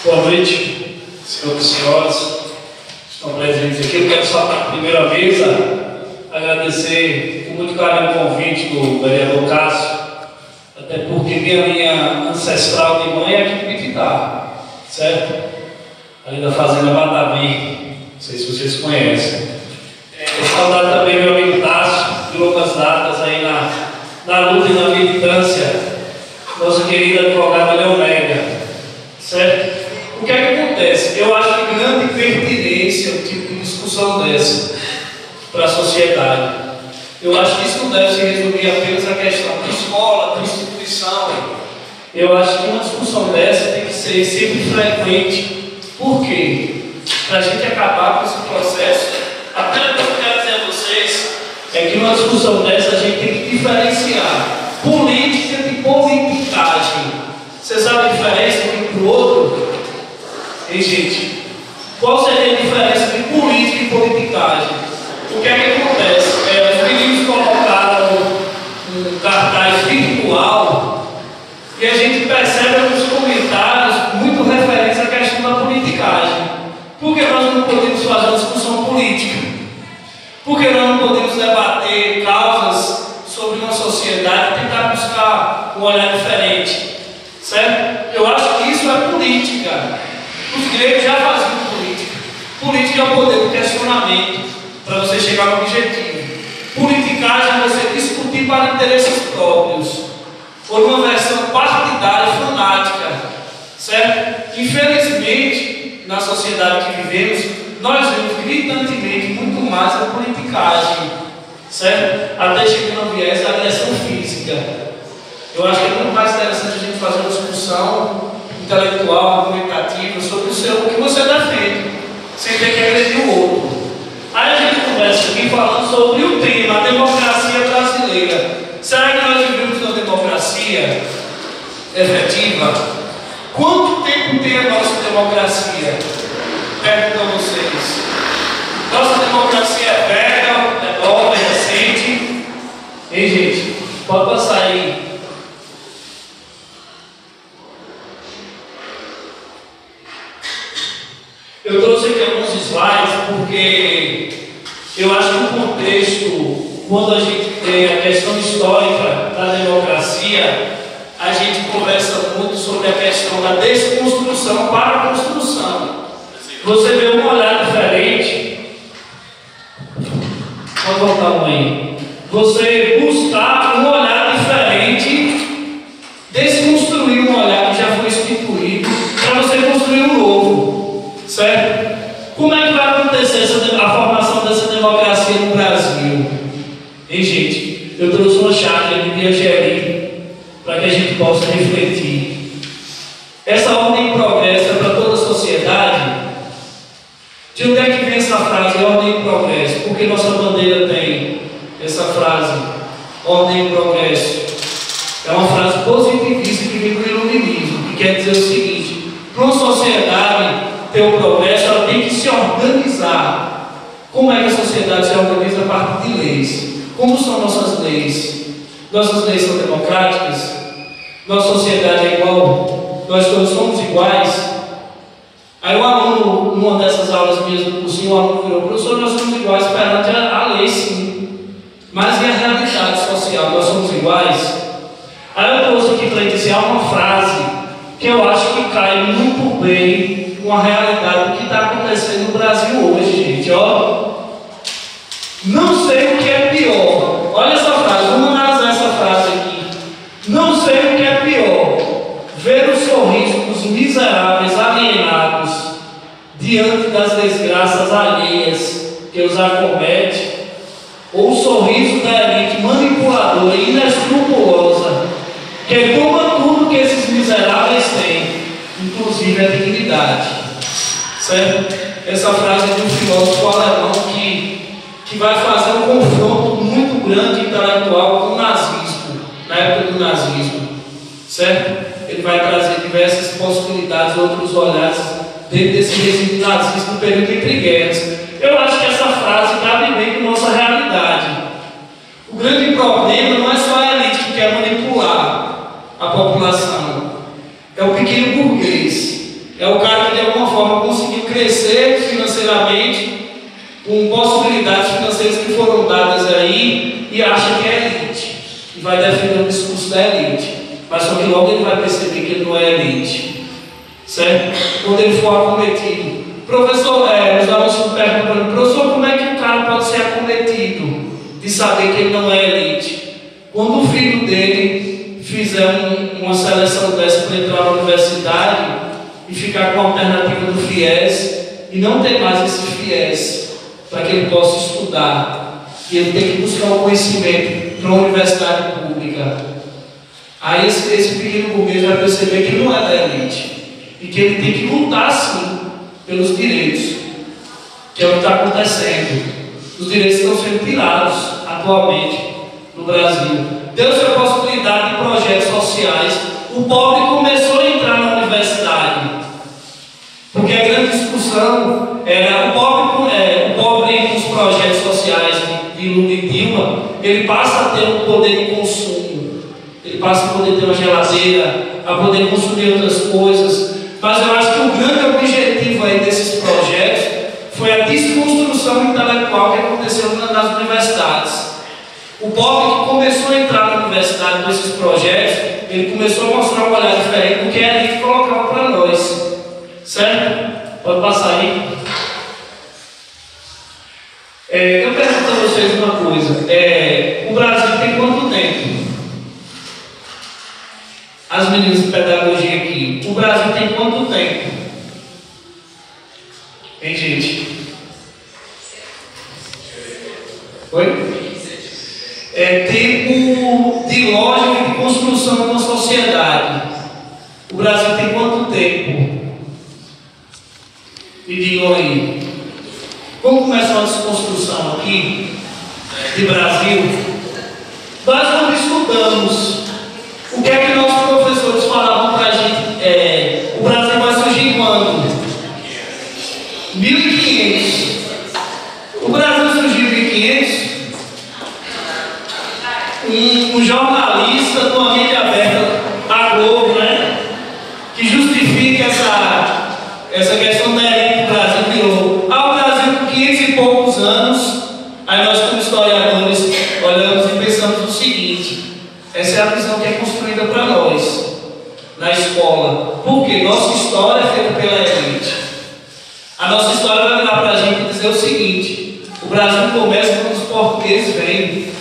Boa noite, senhores e senhoras que estão presentes aqui. Eu quero só, na primeira mesa, agradecer com muito carinho o convite do vereador Cássio, até porque minha linha ancestral de mãe é aqui de Pititá, certo? Ali da Fazenda Batavi, não sei se vocês conhecem. Saudar também meu amigo Tássio, de longas datas aí na luta e na militância, nossa querida advogada Leonélia, certo? O que é que acontece? Eu acho que grande pertinência um tipo de discussão dessa para a sociedade. Eu acho que isso não deve se resumir apenas à questão de escola, de instituição. Eu acho que uma discussão dessa tem que ser sempre frequente. Por quê? Para a gente acabar com esse processo, a primeira coisa que eu quero dizer a vocês é que numa discussão dessa a gente tem que diferenciar política de politicagem. Você sabe a diferença de um para o outro? Ei, gente, qual seria a diferença de política e politicagem? O que é que acontece? Os meninos colocaram um cartaz virtual e a gente percebe alguns comentários muito referentes à questão da politicagem. Por que nós não podemos fazer uma discussão política? Por que nós não podemos debater causas sobre uma sociedade e tentar buscar um olhar diferente? Certo? Eu acho que isso é política. Os gregos já faziam política. Política é o poder do questionamento para você chegar ao objetivo. Politicagem é você discutir para interesses próprios ou numa versão partidária fanática, certo? Infelizmente, na sociedade que vivemos, nós vemos gritantemente muito mais a politicagem, certo? Até chegando ao viés da agressão física. Eu acho que é muito mais interessante a gente fazer uma discussão intelectual, argumentativa sobre o que você defende, sem ter que agredir o outro. Aí a gente começa aqui falando sobre o tema, a democracia brasileira. Será que nós vivemos uma democracia efetiva? Quanto tempo tem a nossa democracia? Pergunto a vocês. Nossa democracia é velha, é nova, é recente? Ei, gente, pode passar aí. Eu trouxe aqui alguns slides porque eu acho que no contexto, quando a gente tem a questão histórica da democracia, a gente conversa muito sobre a questão da desconstrução para a construção. Você vê um olhar diferente. Pode voltar um aí. Você buscar um olhar diferente, desconstruir um olhar que já foi instituído, para você construir um novo. Certo? Como é que vai acontecer a formação dessa democracia no Brasil? Hein, gente? Eu trouxe uma chave aqui de Angeli para que a gente possa refletir. Essa ordem e progresso é para toda a sociedade? De onde é que vem essa frase, ordem e progresso? Porque nossa bandeira tem essa frase, ordem e progresso. É uma frase positivista que vem do iluminismo, que quer dizer o seguinte: para uma sociedade ter o progresso, ela tem que se organizar. Como é que a sociedade se organiza a partir de leis? Como são nossas leis? Nossas leis são democráticas? Nossa sociedade é igual? Nós todos somos iguais? Aí o aluno, numa dessas aulas minhas do cursinho, o aluno virou: professor, nós somos iguais perante a lei, sim. Mas e a realidade social? Nós somos iguais? Aí eu trouxe aqui para iniciar uma frase que eu acho que cai muito bem com a realidade do que está acontecendo no Brasil hoje, gente. Ó, não sei o que é pior. Olha essa frase, vamos analisar essa frase aqui. Não sei o que é pior: ver o sorriso dos miseráveis alienados diante das desgraças alheias que os acomete, ou o sorriso da elite manipuladora e inescrupulosa que toma tudo que esses miseráveis têm, inclusive a dignidade. Certo? Essa frase é de um filósofo alemão que vai fazer um confronto muito grande intelectual com o nazismo, na época do nazismo. Certo? Ele vai trazer diversas possibilidades, outros olhares dentro desse regime nazista no período entre guerras. Eu acho que essa frase cabe bem com nossa realidade. O grande problema não é só a elite que quer manipular a população, é o pequeno burguês, É o cara que de alguma forma conseguiu crescer financeiramente, com possibilidades financeiras que foram dadas aí, e acha que é elite, e vai defender o discurso da elite, mas só que logo ele vai perceber que ele não é elite, certo? Quando ele for acometido. Professor, os alunos perguntam para mim, professor, como é que um cara pode ser acometido de saber que ele não é elite? Quando o filho dele fizer uma seleção dessa para entrar na universidade e ficar com a alternativa do FIES e não ter mais esse FIES para que ele possa estudar e ele tem que buscar o conhecimento para uma universidade pública, aí esse pequeno burguês vai perceber que não é da elite e que ele tem que lutar sim pelos direitos, que é o que está acontecendo. Os direitos estão sendo tirados atualmente no Brasil. Deu-se a possibilidade de projetos sociais. O pobre começou a entrar na universidade, porque a grande discussão era o pobre com os projetos sociais de Lula e Dilma, ele passa a ter um poder de consumo, ele passa a poder ter uma geladeira, a poder consumir outras coisas. Mas eu acho que o grande objetivo aí desses projetos foi a desconstrução intelectual que aconteceu nas universidades. O pobre que começou a entrar na universidade com esses projetos, ele começou a mostrar um olhar diferente do que a elite colocava para nós. Certo? Pode passar aí. Eu pergunto a vocês uma coisa. O Brasil tem quanto tempo? As meninas de pedagogia aqui. O Brasil tem quanto tempo? Hein, gente? Oi? Tempo de lógica e de construção de uma sociedade. O Brasil tem quanto tempo? Me digam aí. Como começou a desconstrução aqui de Brasil? Nós quando estudamos, o que é que nossos professores falavam para a gente? O Brasil vai surgir quando? 1500. O Brasil surgiu em 1500. Um jornalista de uma mídia aberta, a Globo, né? Que justifica essa questão da elite do Brasil, virou. O Brasil com 500 e poucos anos. Aí nós, como historiadores, olhamos e pensamos o seguinte: essa é a visão que é construída para nós na escola. Porque nossa história é feita pela elite. A nossa história vai virar para a gente e dizer o seguinte: o Brasil começa quando os portugueses vêm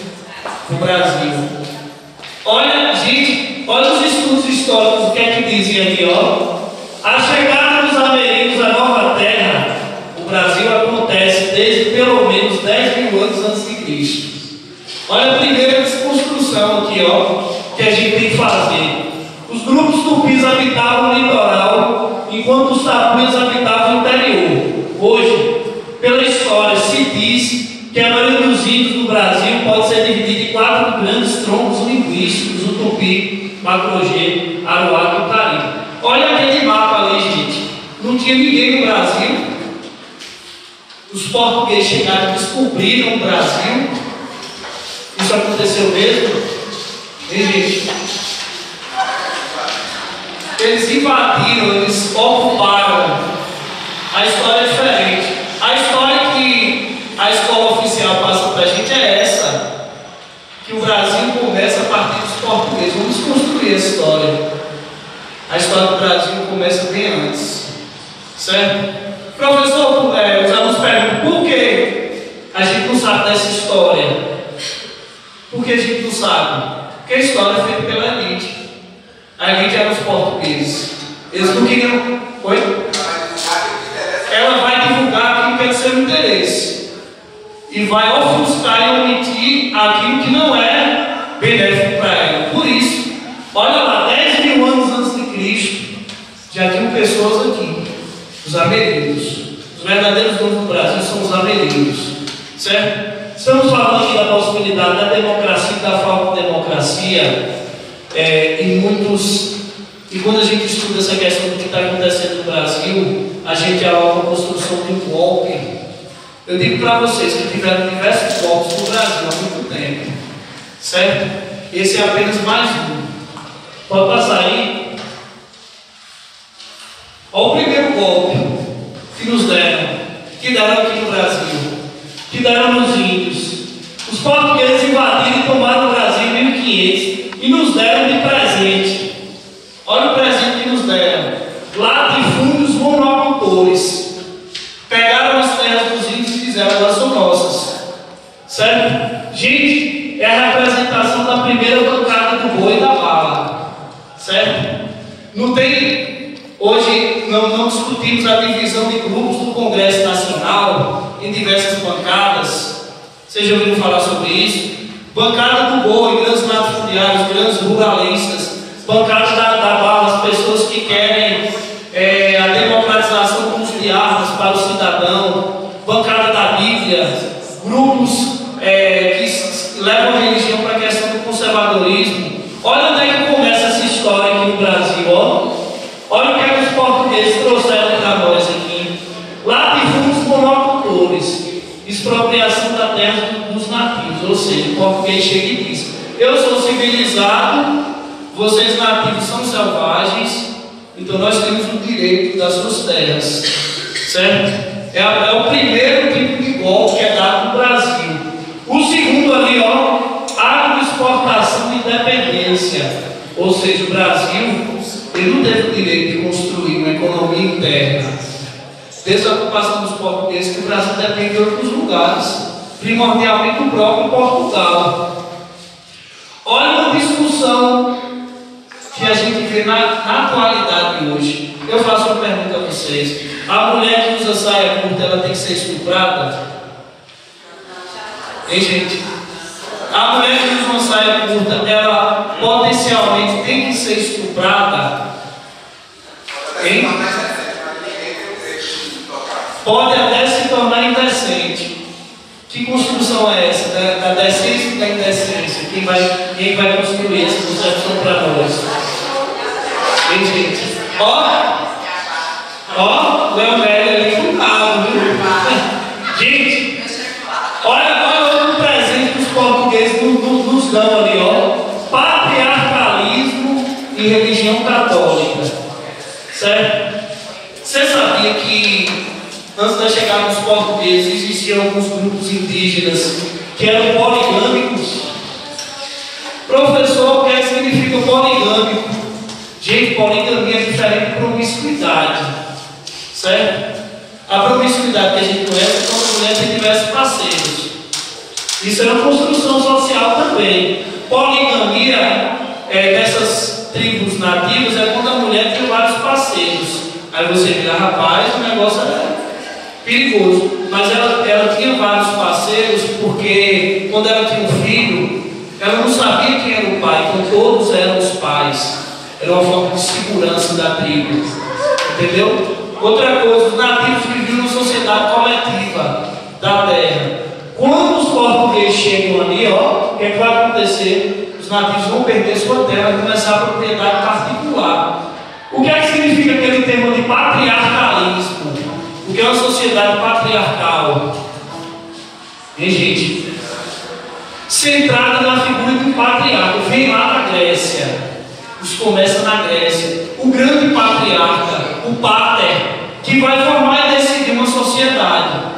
no Brasil. Olha, gente, olha os estudos históricos, o que é que dizem aqui, ó. A chegada dos ameríndios à nova terra, o Brasil acontece desde pelo menos 10 mil anos antes de Cristo. Olha a primeira desconstrução aqui, ó, que a gente tem que fazer. Os grupos tupis habitavam o litoral, enquanto os tapuias habitavam o interior. Hoje, pela história, se diz que a maioria dos índios do Brasil pode ser dividida em 4 grandes troncos linguísticos: o tupi, o macro-gê, aruac e o cari. Olha aquele mapa ali, gente. Não tinha ninguém no Brasil. Os portugueses chegaram e descobriram o Brasil. Isso aconteceu mesmo? Hein, gente? Eles invadiram, eles ocuparam. A história é diferente. A história que a escola oficial passa para a gente é essa: que o Brasil começa a partir dos portugueses. Vamos construir a história. A história do Brasil começa bem antes, certo? Professor, os alunos perguntam por que a gente não sabe dessa história. Por que a gente não sabe? Porque a história é feita pela elite. A elite era os portugueses. Eles não queriam. Oi? Ela vai divulgar aquilo que é do seu interesse e vai ofuscar e omitir aquilo que não é benéfico para ela. Por isso, olha lá, 10 mil anos antes de Cristo, já tinham pessoas aqui, os ameríndios. Os verdadeiros donos do Brasil são os ameríndios, certo? Estamos falando aqui da possibilidade da democracia e da falta de democracia e quando a gente estuda essa questão do que está acontecendo no Brasil, a gente alova a construção de um golpe. Eu digo para vocês que tiveram diversos golpes no Brasil há muito tempo, certo? Esse é apenas mais um. Pode passar aí. Olha o primeiro golpe que nos deram, que deram aqui no Brasil, que deram nos índios. Os portugueses invadiram e tomaram o Brasil em 1500 e nos deram de presente. Olha o presente que nos deram: latifúndios monocultores. Pegaram as terras dos índios e fizeram, elas são nossas. Certo? Gente, é a representação da primeira bancada do boi e da bala. Certo? Não tem, hoje não discutimos a divisão de grupos do Congresso Nacional em diversas bancadas. Vocês já ouviram falar sobre isso? Bancada do boi, grandes latifundiários, grandes ruralistas, bancada da bala, as pessoas que querem a democratização do uso de armas para o cidadão, bancada da Bíblia, grupos que levam a religião para a questão do conservadorismo. Olha onde é que começa essa história aqui no Brasil, ó. Olha o que é que os portugueses trouxeram para nós aqui: latifúndios monocultores, expropriação da terra dos nativos. Ou seja, o português chega e diz: eu sou civilizado, vocês nativos são selvagens, então nós temos o direito das suas terras. Certo? É o primeiro tipo de golpe que é dado no Brasil. O segundo ali, ó, agroexportação e independência. Ou seja, o Brasil, ele não teve o direito de construir uma economia interna. Desde a ocupação dos portugueses, que o Brasil depende de outros lugares, primordialmente do próprio Portugal. Olha uma discussão que a gente vê na atualidade hoje. Eu faço uma pergunta a vocês: a mulher que usa saia curta, ela tem que ser estuprada? Hein, gente? A mulher que usa uma saia curta, ela potencialmente tem que ser estuprada? Hein? Pode até se tornar indecente. Que construção é essa? Da decência e da indecência? Quem vai construir essa concepção para nós? Hein, gente? Ó, o Leonel ali com calma, viu? Gente, olha o presente que os portugueses nos dão ali, ó: patriarcalismo e religião católica. Certo? Você sabia que antes da chegada dos portugueses existiam alguns grupos indígenas que eram poligâmicos? Professor, o que significa poligâmico? Gente, poligamia é diferente de promiscuidade. Certo? A promiscuidade que a gente conhece é quando a mulher tem diversos parceiros. Isso é uma construção social também. Poligamia dessas tribos nativas é quando a mulher tem vários parceiros. Aí você vira: rapaz, o negócio é perigoso. Mas ela tinha vários parceiros porque quando ela tinha um filho, ela não sabia quem era o pai, então todos eram os pais. Era uma forma de segurança da tribo. Entendeu? Outra coisa, os nativos viviam numa sociedade coletiva da terra. Quando os portugueses chegam ali, ó, o que é que vai acontecer? Os nativos vão perder sua terra e começar a propriedade particular. O que é que significa aquele termo de patriarcalismo? O que é uma sociedade patriarcal? Hein, gente? Centrada na figura de um patriarca. Vem lá da Grécia. Isso começa na Grécia. O grande patriarca, o pater, que vai formar e decidir uma sociedade.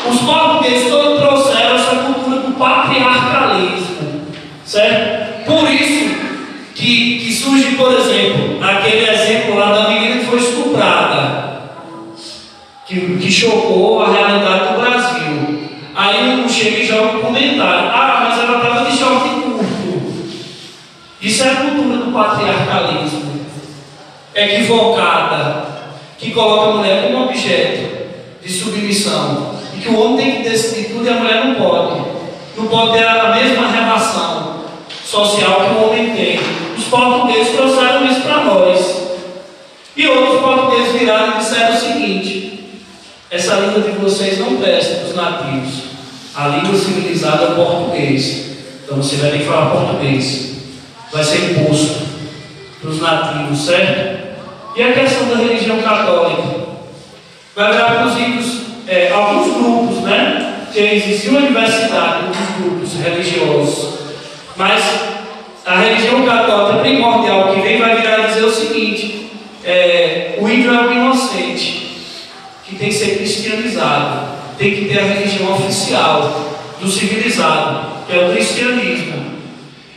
Os portugueses todos trouxeram essa cultura do patriarcalismo. Certo? Por isso que surge, por exemplo, aquele exemplo lá da menina que foi estuprada, que chocou a realidade do Brasil. Aí chega e joga um comentário: ah, mas ela estava de short curto. Isso é a cultura do patriarcalismo equivocada, que coloca a mulher como objeto de submissão, e que o homem tem que decidir tudo e a mulher não pode. Não pode ter a mesma relação social que o homem tem. Os portugueses trouxeram isso para nós. E outros portugueses viraram e disseram o seguinte: essa língua de vocês não presta para os nativos. A língua civilizada é o português. Então você vai ter que falar português. Vai ser imposto para os nativos, certo? E a questão da religião católica? Vai virar para os índios alguns grupos, né? Que existe uma diversidade de grupos religiosos. Mas a religião católica primordial que vem vai virar a dizer o seguinte: o índio índio é um inocente, que tem que ser cristianizado, tem que ter a religião oficial do civilizado, que é o cristianismo.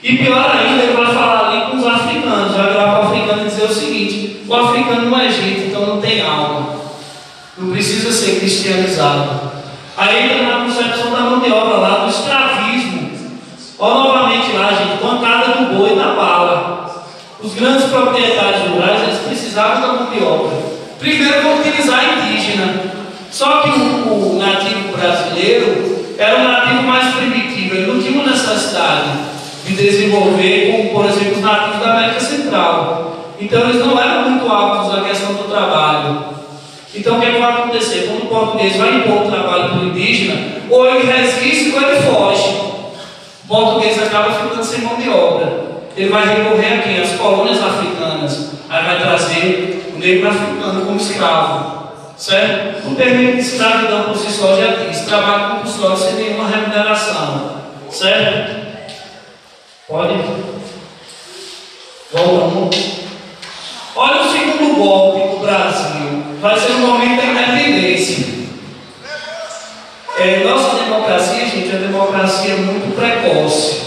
E pior ainda, ele vai falar ali com os africanos, vai virar para o africano e dizer o seguinte: o africano não é gente, então não tem alma, não precisa ser cristianizado. Aí entra na concepção da mão de obra lá, do escravismo. Olha novamente lá, gente, pancada do boi na bala. Os grandes proprietários rurais, eles precisavam da mão de obra. Primeiro vão utilizar a indígena. Só que o nativo brasileiro era um nativo mais primitivo, ele não tinha uma necessidade de desenvolver, como por exemplo os nativos da América Central. Então eles não eram muito aptos à questão do trabalho. Então o que vai acontecer? Quando o português vai impor o trabalho para o indígena, ou ele resiste ou ele foge. O português acaba ficando sem mão de obra. Ele vai recorrer a quem? As colônias africanas. Aí vai trazer o negro africano como escravo. Certo? O termo de escravidão por si só já diz: trabalho compulsório sem nenhuma remuneração. Certo? Pode? Voltamos. Olha o segundo golpe do Brasil. Vai ser o momento da independência. Nossa democracia, gente, é uma democracia muito precoce.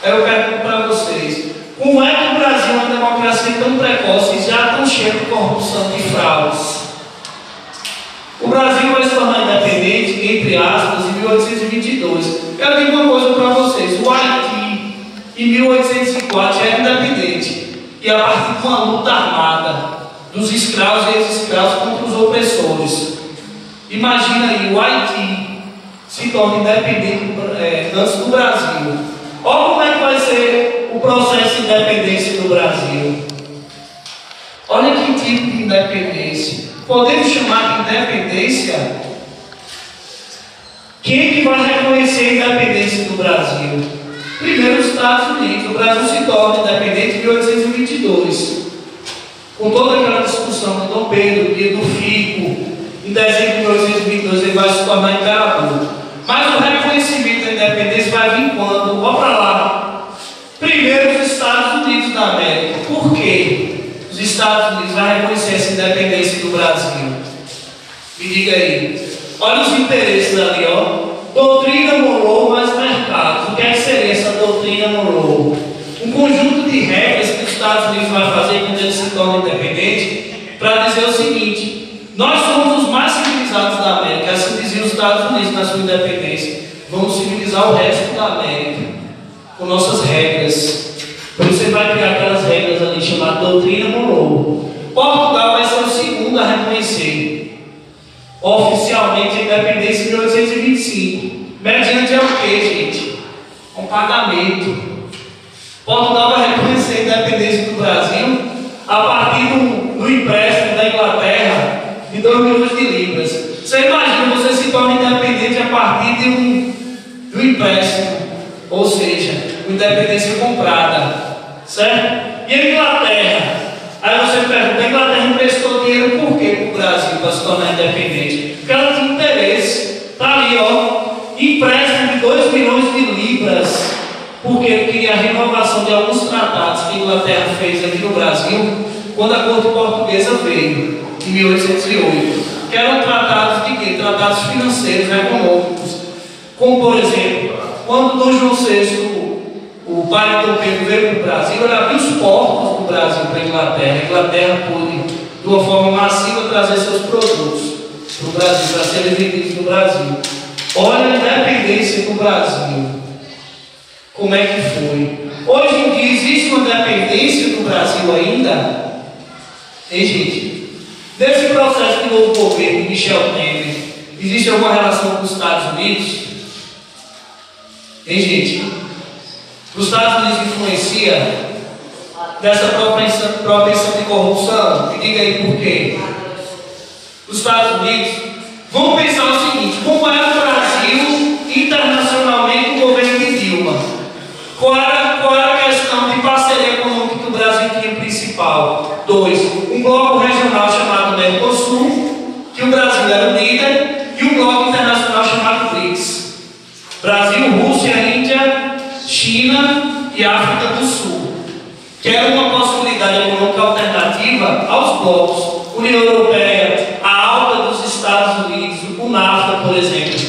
Aí eu pergunto para vocês: como é que o Brasil é uma democracia tão precoce e já tão cheia de corrupção e fraudes? O Brasil vai se tornar independente, entre aspas, em 1822. Eu digo uma coisa para vocês: o Haiti, em 1804, já era independente. E a partir de uma luta armada dos escravos e ex-escravos contra os opressores. Imagina aí, o Haiti se torna independente antes do Brasil. Olha como é que vai ser o processo de independência do Brasil. Olha que tipo de independência. Podemos chamar de independência? Quem é que vai reconhecer a independência do Brasil? Primeiro, os Estados Unidos. O Brasil se torna independente em 1822. Com toda aquela discussão do Dom Pedro, dia do Fico, em dezembro de 1822 ele vai se tornar imperador. Mas o reconhecimento da independência vai vir quando? Vamos para lá. Primeiro, os Estados Unidos da América. Por quê? Os Estados Unidos vão reconhecer essa independência do Brasil. Me diga aí. Olha os interesses ali, ó. Doutrina Monroe mais mercado. O que é que seria essa doutrina Monroe? Um conjunto de regras que os Estados Unidos vai fazer quando ele se torna independente, para dizer o seguinte: nós somos os mais civilizados da América. Assim diziam os Estados Unidos na sua independência. Vamos civilizar o resto da América com nossas regras. Por isso ele vai criar aquelas regras ali chamadas doutrina Monroe. Portugal vai ser o segundo a reconhecer oficialmente a independência de 1825. Mediante é o que, gente? Um pagamento. Portugal vai reconhecer a independência do Brasil a partir do empréstimo da Inglaterra de 2 milhões de libras. Você imagina, você se torna independente a partir de um empréstimo, ou seja, uma independência comprada, certo? E a Inglaterra? Aí você pergunta: a Inglaterra emprestou dinheiro por quê para o Brasil para se tornar independente? Porque ela tinha interesse. Está ali, ó, empréstimo de 2 milhões de libras, porque ele queria a renovação de alguns tratados que a Inglaterra fez aqui no Brasil quando a corte portuguesa veio, em 1808. Que eram tratados de quê? Tratados financeiros, econômicos. Como, por exemplo, quando Dom João VI, o pai de Dom Pedro, veio para o Brasil, ele abriu os portos do Brasil para a Inglaterra. A Inglaterra pôde, de uma forma massiva, trazer seus produtos para o Brasil, para serem vendidos no Brasil. Olha a independência do Brasil. Como é que foi? Hoje em dia existe uma dependência do Brasil ainda? Hein, gente? Nesse processo de novo governo de Michel Temer, existe alguma relação com os Estados Unidos? Hein, gente? Os Estados Unidos influencia nessa propensão de corrupção? Me diga aí por quê. Os Estados Unidos, vamos pensar o seguinte: como era o Brasil internacionalmente com o governo de Dilma? Qual era a questão de parceria econômica que o Brasil tinha principal? 2. Um bloco regional chamado Mercosul, que o Brasil era o líder, e um bloco internacional chamado BRICS. Brasil, Rússia, Índia, China e África do Sul. Que era uma possibilidade econômica alternativa aos blocos. União Europeia, a alta dos Estados Unidos, o NAFTA, por exemplo.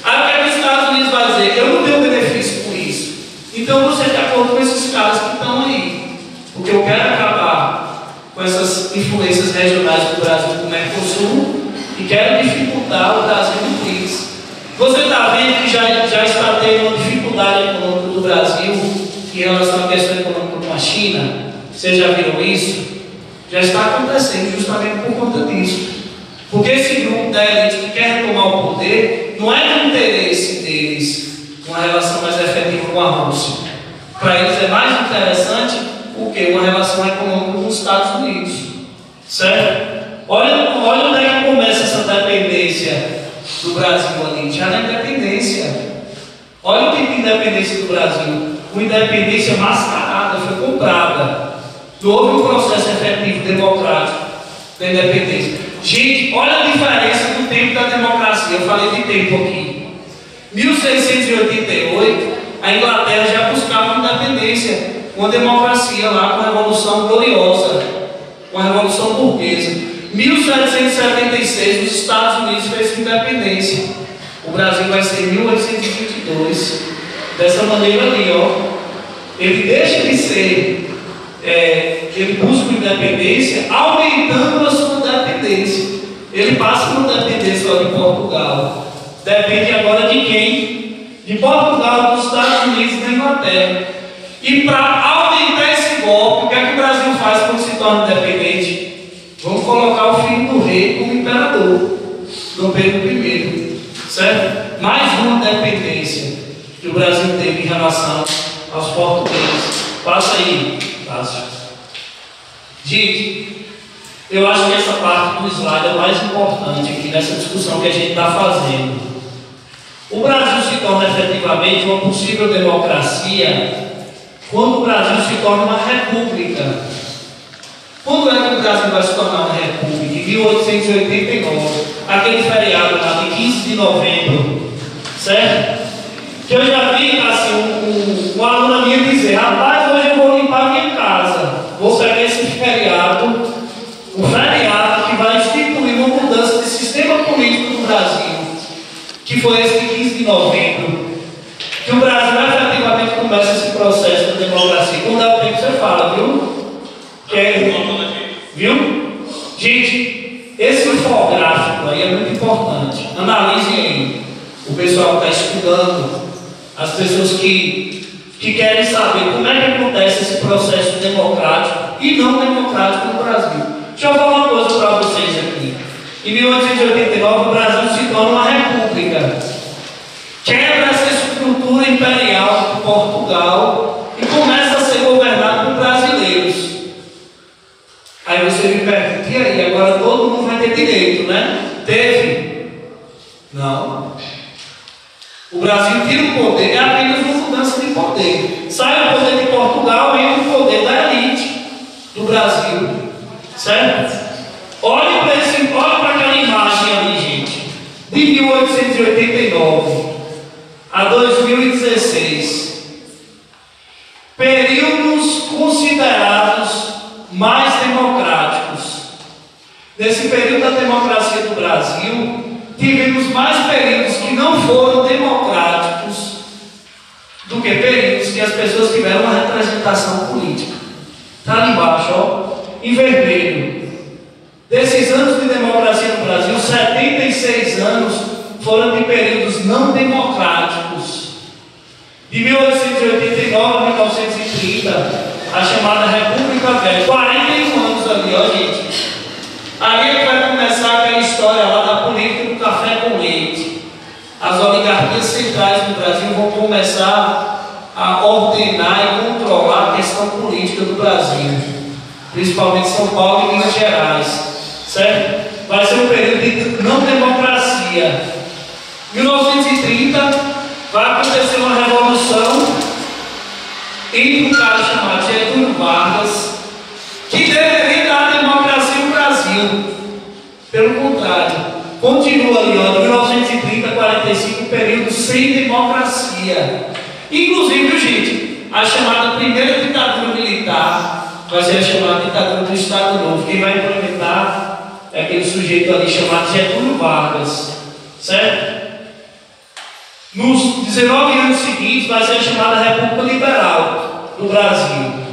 Aí o que é que os Estados Unidos vai dizer? Eu não tenho benefício com isso. Então você está de acordo com esses caras que estão aí. Porque eu quero acabar com essas influências regionais do Brasil com o Mercosul e quero dificultar o Brasil no PRIPS. Você está vendo que já está tendo uma dificuldade econômica do Brasil em relação à questão econômica com a China? Vocês já viram isso? Já está acontecendo justamente por conta disso. Porque esse grupo da elite que quer retomar o poder não é do interesse deles uma relação mais efetiva com a Rússia. Para eles é mais interessante o que? Uma relação econômica com os Estados Unidos. Certo? Olha onde é que começa essa dependência do Brasil ali. Já na independência. Olha o tipo de independência do Brasil. Uma independência mascarada, foi comprada. Não houve um processo efetivo democrático da independência. Gente, olha a diferença do tempo da democracia. Eu falei de tempo aqui. 1688, a Inglaterra já buscava independência, uma democracia lá com a Revolução Gloriosa, com a Revolução Burguesa. 1776, os Estados Unidos fez independência. O Brasil vai ser em 1822. Dessa maneira ali, ó. Ele deixa de ser. Ele busca independência, aumentando a sua dependência. Ele passa por dependência lá de Portugal. Depende agora de quem? De Portugal, dos Estados Unidos e da Inglaterra. E para aumentar esse golpe, o que é que o Brasil faz quando se torna independente? Vamos colocar o filho do rei como imperador, Dom Pedro I. Certo? Mais uma dependência que o Brasil teve em relação aos portugueses. Passa aí. Gente, eu acho que essa parte do slide é mais importante aqui nessa discussão que a gente está fazendo. O Brasil se torna efetivamente uma possível democracia quando o Brasil se torna uma república. Quando é que o Brasil vai se tornar uma república? Em 1889, aquele feriado lá de 15 de novembro, certo? Que eu já vi assim, uma aluna minha dizer: rapaz, hoje eu vou limpar a minha casa, vou pegar esse feriado, um feriado que vai instituir uma mudança de sistema político do Brasil, que foi esse de 15 de novembro, que o Brasil efetivamente começa esse processo de democracia. Quando dá o tempo você fala, viu? Viu? Gente, esse infográfico aí é muito importante. Analisem aí. O pessoal que está estudando, as pessoas que querem saber como é que acontece esse processo democrático e não democrático no Brasil. Deixa eu falar uma coisa para vocês aqui. Em 1889, o Brasil se torna uma república. Quebra essa estrutura imperial de Portugal e começa a ser governado por brasileiros. Aí você me pergunta: e aí? Agora todo mundo vai ter direito, né? Teve? Não. O Brasil tira o poder, é apenas uma mudança de poder. Sai o poder de Portugal e entra o poder da elite do Brasil. Certo? Olhe para aquela imagem ali, gente. De 1889 a 2016. Períodos considerados mais democráticos. Nesse período da democracia do Brasil, tivemos mais períodos que não foram democráticos do que períodos que as pessoas tiveram uma representação política. Está ali embaixo, ó, em vermelho. Desses anos de democracia no Brasil, 76 anos foram de períodos não democráticos. De 1889 a 1930, a chamada República Velha. 41 anos ali, ó, gente. Ali é que vai começar aquela história lá da política do café com leite. As oligarquias centrais do Brasil vão começar a ordenar e controlar a questão política do Brasil, principalmente São Paulo e Minas Gerais, certo? Vai ser um período de não democracia. 1930 vai acontecer uma revolução entre um cara chamado Getúlio Vargas, que deveria dar a democracia no Brasil. Pelo contrário, continua ali, ó, de 1930 a 45, um período sem democracia. Inclusive, gente, a chamada primeira ditadura militar vai ser a chamada ditadura do Estado Novo. Quem vai implementar é aquele sujeito ali chamado Getúlio Vargas, certo? Nos 19 anos seguintes vai ser chamada República Liberal do Brasil.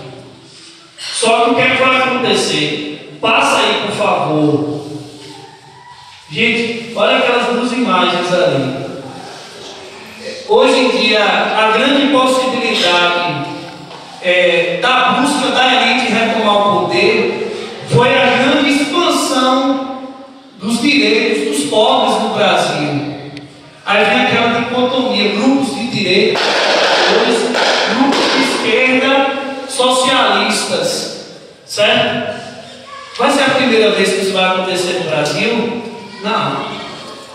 Só que o que é que vai acontecer? Passa aí, por favor. Gente, olha aquelas duas imagens ali. Hoje em dia, a grande possibilidade da busca da elite retomar o poder foi a grande expansão dos direitos dos pobres no Brasil. Aí vem aquela dicotomia, grupos de direita, grupos de esquerda, socialistas, certo? Vai ser a primeira vez que isso vai acontecer no Brasil? Não.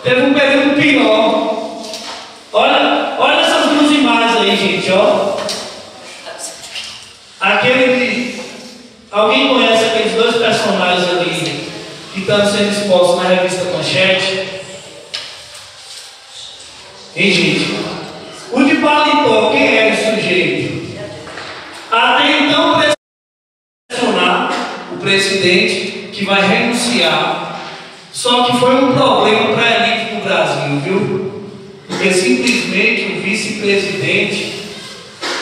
Teve um período pior. Olha essas duas imagens aí, gente, ó. Alguém conhece aqueles dois personagens ali que estão sendo expostos na revista Manchete? Hein, gente? O de paletó, quem era esse sujeito? Até então, pressionar o presidente que vai renunciar. Só que foi um problema para a elite do Brasil, viu? Porque simplesmente o vice-presidente,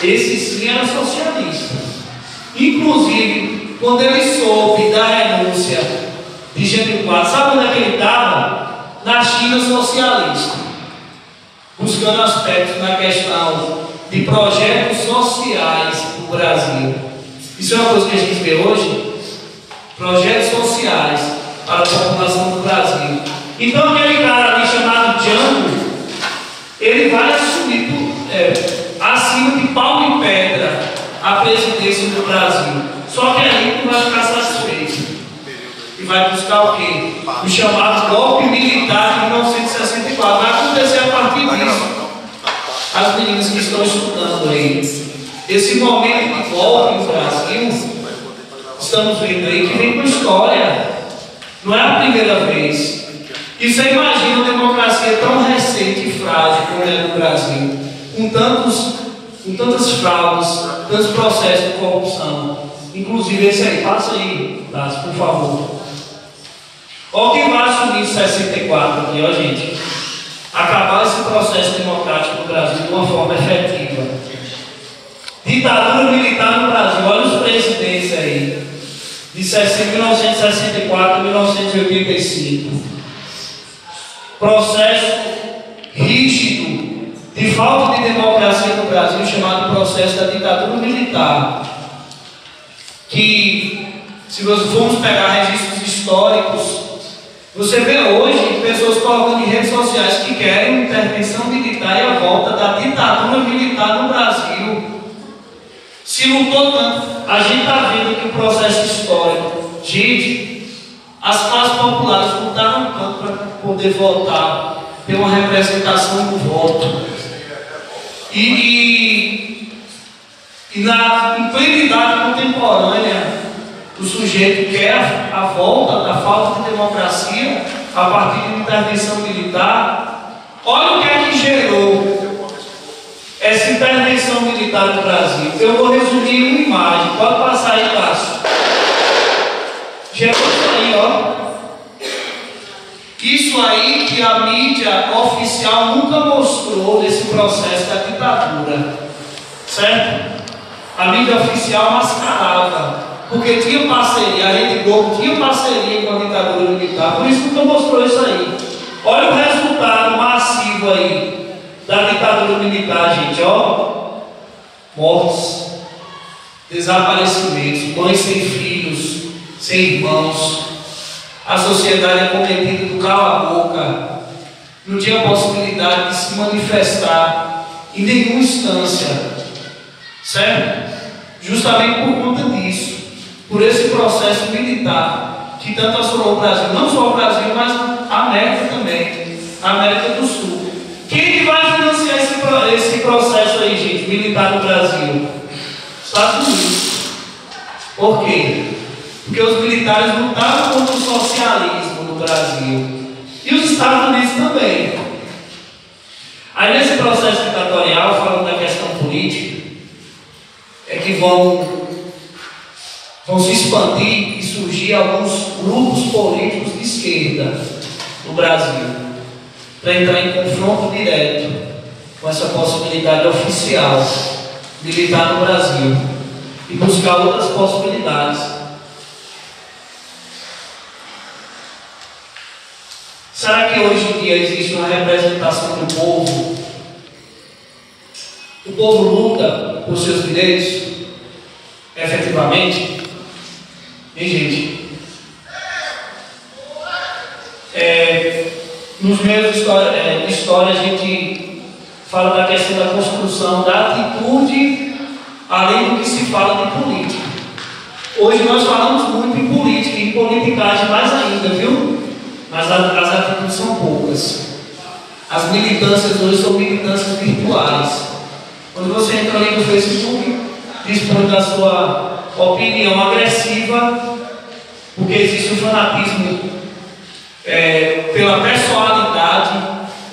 esse sim era socialista. Inclusive, quando ele soube da renúncia de Getúlio Vargas, sabe onde é que ele estava? Na China socialista, buscando aspectos na questão de projetos sociais no Brasil. Isso é uma coisa que a gente vê hoje, projetos sociais para a população do Brasil. Então aquele cara ali chamado Jango, ele vai assumir acima de pau e pedra a presidência do Brasil. Só que aí não vai ficar satisfeito. E vai buscar o quê? O chamado golpe militar de 1964. Vai acontecer a partir disso. As meninas que estão estudando aí, esse momento de golpe no Brasil, estamos vendo aí que vem com história. Não é a primeira vez. E você imagina uma democracia tão recente e frágil como é no Brasil, com tantas fraudes, tantos processos de corrupção. Inclusive esse aí, passa aí, Tassi, por favor. Olha quem vai assumir 64 aqui, ó, gente. Acabar esse processo democrático no Brasil de uma forma efetiva. Ditadura militar no Brasil, olha os presidentes aí, de 1964 a 1985. Processo rígido de falta de democracia no Brasil, chamado processo da ditadura militar. Que, se nós formos pegar registros históricos, você vê hoje pessoas colocando em redes sociais que querem intervenção militar e a volta da ditadura militar no Brasil. Se lutou tanto, a gente está vendo aqui o processo histórico. Gente, as classes populares lutaram tanto para poder votar, ter uma representação do voto. E na plenidade contemporânea, o sujeito quer a volta da falta de democracia a partir de uma intervenção militar. Olha o que é que gerou essa intervenção militar no Brasil. Eu vou resumir em uma imagem. Pode passar aí, Cássio. Gerou isso aí, ó. Isso aí que a mídia oficial nunca mostrou nesse processo da ditadura. Certo? A mídia oficial mascarava. Porque tinha parceria, a Rede Globo tinha parceria com a ditadura militar, por isso nunca mostrou isso aí. Olha o resultado massivo aí da ditadura militar, gente, ó. Mortes, desaparecimentos, mães sem filhos, sem irmãos. A sociedade é cometida do cala a boca. Não tinha possibilidade de se manifestar em nenhuma instância. Certo? Justamente por conta disso. Por esse processo militar que tanto assolou o Brasil, não só o Brasil, mas a América também, a América do Sul. Quem que vai financiar esse processo aí, gente, militar no Brasil? Estados Unidos. Por quê? Porque os militares lutaram contra o socialismo no Brasil. E os Estados Unidos também. Aí nesse processo ditatorial, falando da questão política, é que vão se expandir, isso surgir alguns grupos políticos de esquerda no Brasil, para entrar em confronto direto com essa possibilidade oficial militar no Brasil e buscar outras possibilidades. Será que hoje em dia existe uma representação do povo? O povo luta por seus direitos, efetivamente? E, gente, nos meios de história a gente fala da questão da construção, da atitude, além do que se fala de política. Hoje nós falamos muito em política, em politicagem mais ainda, viu? Mas as atitudes são poucas. As militâncias hoje são militâncias virtuais. Quando você entra ali no Facebook, dispõe da sua opinião agressiva, porque existe o fanatismo pela personalidade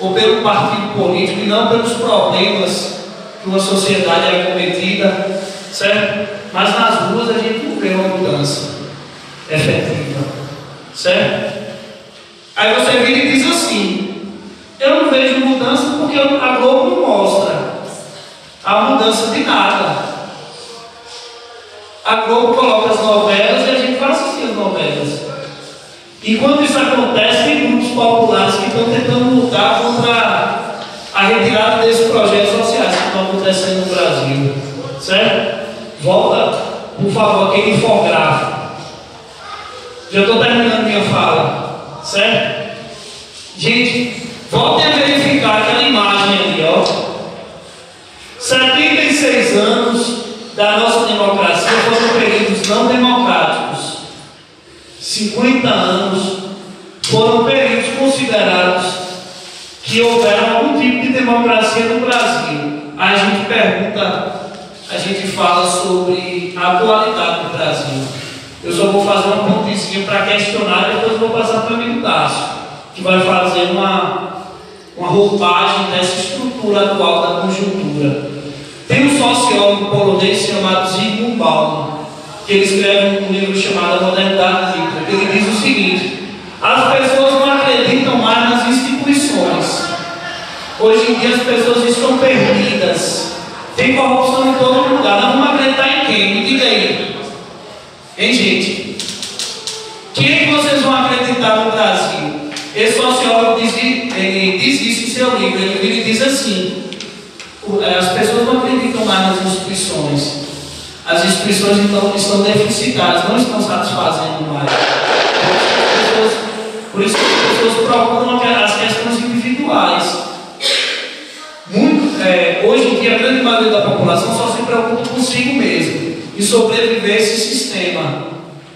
ou pelo partido político e não pelos problemas que uma sociedade é cometida, certo? Mas nas ruas a gente não vê uma mudança efetiva, certo? Aí você vira e diz assim: eu não vejo mudança porque a Globo não mostra a mudança de nada. A Globo coloca as novelas e a gente vai assistir as novelas. E quando isso acontece, tem grupos populares que estão tentando lutar contra a retirada desses projetos sociais que estão acontecendo no Brasil, certo? Volta, por favor, aquele infográfico. Já estou terminando minha fala, certo? Gente, voltem a verificar aquela imagem ali, ó. 76 anos da nossa democracia foram períodos não democráticos. 50 anos foram períodos considerados que houveram algum tipo de democracia no Brasil. Aí a gente pergunta, a gente fala sobre a atualidade do Brasil. Eu só vou fazer uma pontezinha para questionar e depois vou passar para o amigo Dácio, que vai fazer uma roupagem dessa estrutura atual da conjuntura. Tem um sociólogo polonês chamado Zygmunt Bauman, que ele escreve um livro chamado A Modernidade Líquida. Ele diz o seguinte: as pessoas não acreditam mais nas instituições. Hoje em dia as pessoas estão perdidas. Tem corrupção em todo lugar. Nós vamos acreditar em quem? Me diga aí. Hein, gente? Quem é que vocês vão acreditar no Brasil? Esse sociólogo diz isso em seu livro. Ele diz assim: as pessoas não acreditam mais nas instituições. As instituições então estão deficitárias, não estão satisfazendo mais. Por isso que as pessoas procuram as questões individuais. Hoje em dia, a grande maioria da população só se preocupa consigo mesmo e sobreviver a esse sistema,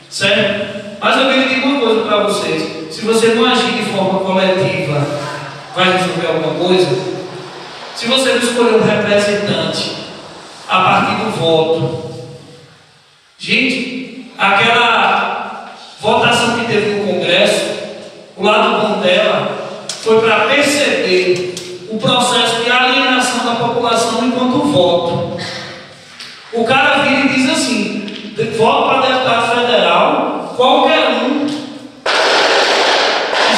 certo? Mas eu queria dizer uma coisa para vocês: se você não agir de forma coletiva, vai resolver alguma coisa? Se você não escolher um representante a partir do voto, gente, aquela votação que teve no Congresso, o lado bom dela foi para perceber o processo de alienação da população enquanto voto. O cara vira e diz assim: voto para deputado federal, qualquer um.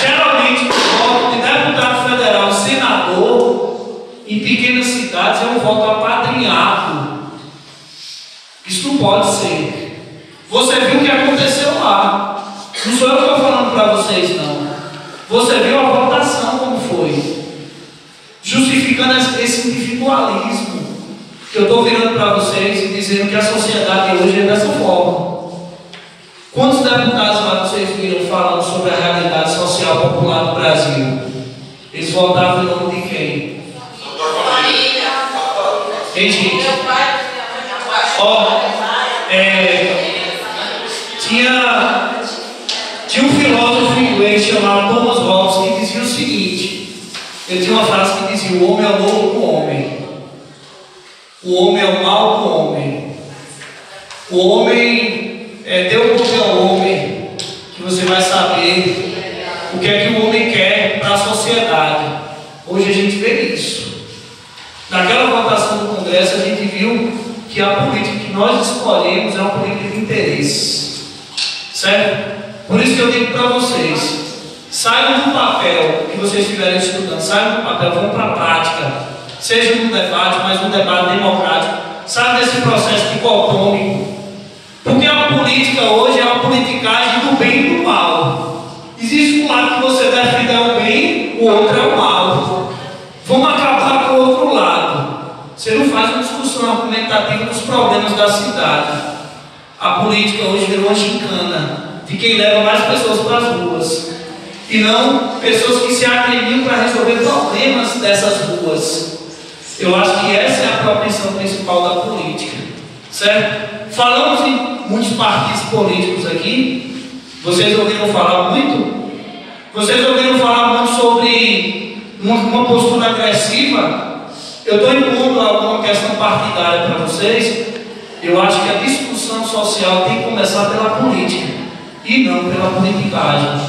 Geralmente o voto de deputado federal e senador em pequenas cidades é um voto apadrinhado. Isso não pode ser. Você viu o que aconteceu lá. Não sou eu que estou falando para vocês, não. Você viu a votação como foi, justificando esse individualismo que eu estou virando para vocês e dizendo que a sociedade hoje é dessa forma. Quantos deputados lá vocês viram falando sobre a realidade social popular do Brasil? Eles votavam em nome de quem? Quem, gente? Tinha um filósofo inglês chamado Thomas Hobbes que dizia o seguinte: ele tinha uma frase que dizia: o homem é o lobo do homem, o homem é o mal do homem, o homem deu o nome ao homem, que você vai saber o que é que o homem quer para a sociedade. Hoje a gente vê isso. Naquela votação do Congresso a gente viu que a política que nós escolhemos é uma política de interesse, certo? Por isso que eu digo para vocês, saiam do papel que vocês estiverem estudando, saiam do papel, vão para a prática, seja um debate, mas um debate democrático, sabe desse processo dicotômico, porque a política hoje é uma politicagem do bem e do mal. Existe um lado que você defende o bem, o outro é o mal. Vamos acabar com o outro lado. Você não faz uma discussão argumentativa dos problemas da cidade. A política hoje virou uma gincana de quem leva mais pessoas para as ruas, e não pessoas que se agremiam para resolver problemas dessas ruas. Eu acho que essa é a propensão principal da política, certo? Falamos em muitos partidos políticos aqui. Vocês ouviram falar muito? Vocês ouviram falar muito sobre uma postura agressiva? Eu estou impondo alguma questão partidária para vocês. Eu acho que a discussão social tem que começar pela política e não pela politicagem,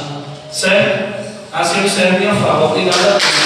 certo? Assim eu encerro minha fala. Obrigado a todos.